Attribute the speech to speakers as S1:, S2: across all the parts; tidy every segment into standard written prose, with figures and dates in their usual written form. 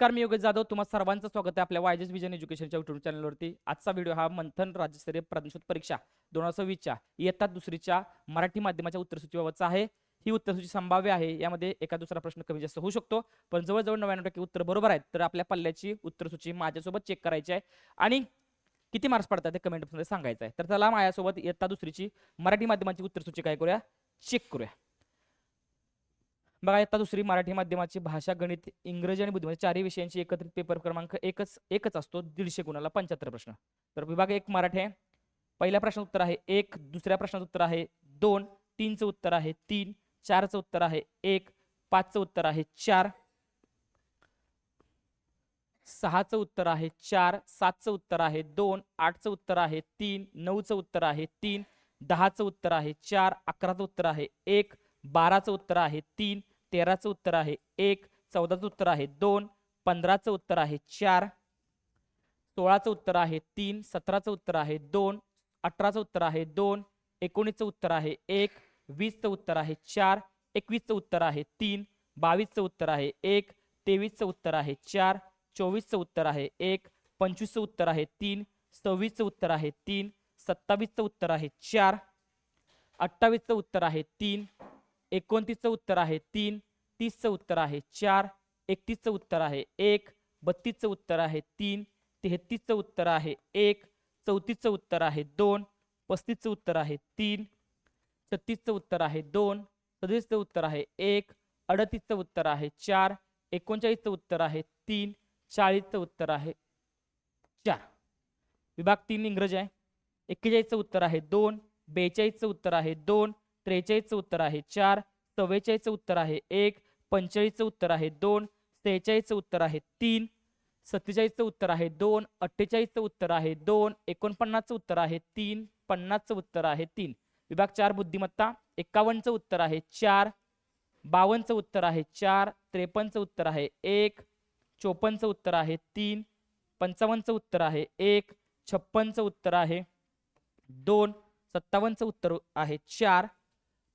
S1: नमस्कार, मी योगेश जाधव. तुम्हा सर्वांचं स्वागत आहे आपल्या वायजेस विजन एज्युकेशनच्या युट्यूब चॅनलवरती. आजचा व्हिडिओ हा मंथन राज्यस्तरीय प्रवेश परीक्षा 2026च्या इयत्ता दुसरीच्या मराठी माध्यमाच्या उत्तरसूचीबाबतचा आहे. ही उत्तरसूची संभाव्य आहे. यामध्ये एका दुसरा प्रश्न कमी जास्त होऊ शकतो, पण जवळजवळ 99% उत्तर बरोबर आहेत. तर आपल्या पल्ल्याची उत्तरसूची माझ्यासोबत चेक करायची आहे आणि किती मार्क्स पडतात ते कमेंटमध्ये सांगायचं आहे. तर चला माझ्यासोबत इयत्ता दुसरीची मराठी माध्यमाची उत्तरसूची काय करूया, चेक करूया. बघा, इयत्ता दुसरी मराठी माध्यमाची भाषा, गणित, इंग्रजी आणि बुद्धिमत्ता चारही विषयांची एकत्रित पेपर क्रमांक एकच असतो. 150 गुणाला 75 प्रश्न. तर विभाग 1 मराठी आहे. पहिल्या प्रश्नाचं उत्तर आहे 1, दुसऱ्या प्रश्नाचं उत्तर आहे 2, 3चं उत्तर आहे 3, 4चं उत्तर आहे 1, 5चं उत्तर आहे 4, 6चं उत्तर आहे 4, 7चं उत्तर आहे 2, 8चं उत्तर आहे 3, 9चं उत्तर आहे 3, 10चं उत्तर आहे 4, 11चं उत्तर आहे 1, 12चं उत्तर आहे 3, 13चं उत्तर आहे 1, 14चं उत्तर आहे 2, 15चं उत्तर आहे 4, 16चं उत्तर आहे 3, 17चं उत्तर आहे 2, 18चं उत्तर आहे 2, 19चं उत्तर आहे 1, 20चं उत्तर आहे 4, 21चं उत्तर आहे 3, 22चं उत्तर आहे 1, 23चं उत्तर आहे 4, 24चं उत्तर आहे 1, 25चं उत्तर आहे 3, 26चं उत्तर आहे 3, 27चं उत्तर आहे 4, 28चं उत्तर आहे 3, 29चं उत्तर आहे 3, 30चं उत्तर आहे 4, 31चं उत्तर आहे 1, 32चं उत्तर आहे 3, 33चं उत्तर आहे 1, 34चं उत्तर आहे 2, 35चं उत्तर आहे 3, 36चं उत्तर आहे 2, 37चं उत्तर आहे 1, 38चं उत्तर आहे 4, 39चं उत्तर आहे 3, 40चं उत्तर आहे 4. विभाग 3 इंग्रजी आहे. 41चं उत्तर आहे 2, 42चं उत्तर आहे 2, 43चं उत्तर आहे 4, 44चं उत्तर आहे 1, 45चं उत्तर आहे 2, 46चं उत्तर आहे 3, 47चं उत्तर आहे 2, 48चं उत्तर आहे 2, 49चं उत्तर आहे 3, 50चं उत्तर आहे 3. विभाग 4 बुद्धिमत्ता. 51चं उत्तर आहे 4, 52चं उत्तर आहे 4, 53चं उत्तर आहे 1, 54चं उत्तर आहे 3, 55चं उत्तर आहे 1, 56चं उत्तर आहे 2, 57चं उत्तर आहे 4,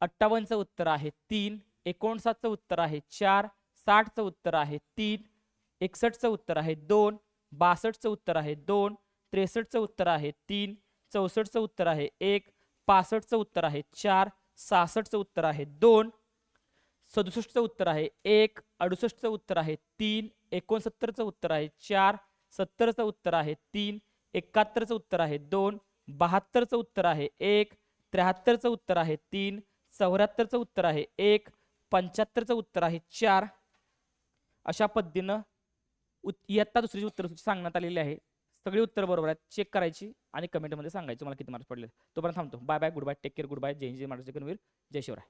S1: 58चं उत्तर आहे 3, 59चं उत्तर आहे 4, 60चं उत्तर आहे 3, 61चं उत्तर आहे 2, 62चं उत्तर आहे 2, 63चं उत्तर आहे 3, 64चं उत्तर आहे 1, 65चं उत्तर आहे 4, 66चं उत्तर आहे 2, 67चं उत्तर आहे 1, 68चं उत्तर आहे 3, 69चं उत्तर आहे 4, 70चं उत्तर आहे 3, 71चं उत्तर आहे 2, 72चं उत्तर आहे 1, 73चं उत्तर आहे 3, 74चं उत्तर आहे 1, 75चं उत्तर आहे 4. अशा पद्धतीनं इयत्ता दुसरीची उत्तर सांगण्यात आलेली आहे. सगळी उत्तर बरोबर आहेत. चेक करायची आणि कमेंटमध्ये सांगायची मला किती मार्क्स पडले. तोपर्यंत थांबतो. Bye bye, goodbye, take care, goodbye. जय हिंद, जय महाराष्ट्र, जय शिवराय.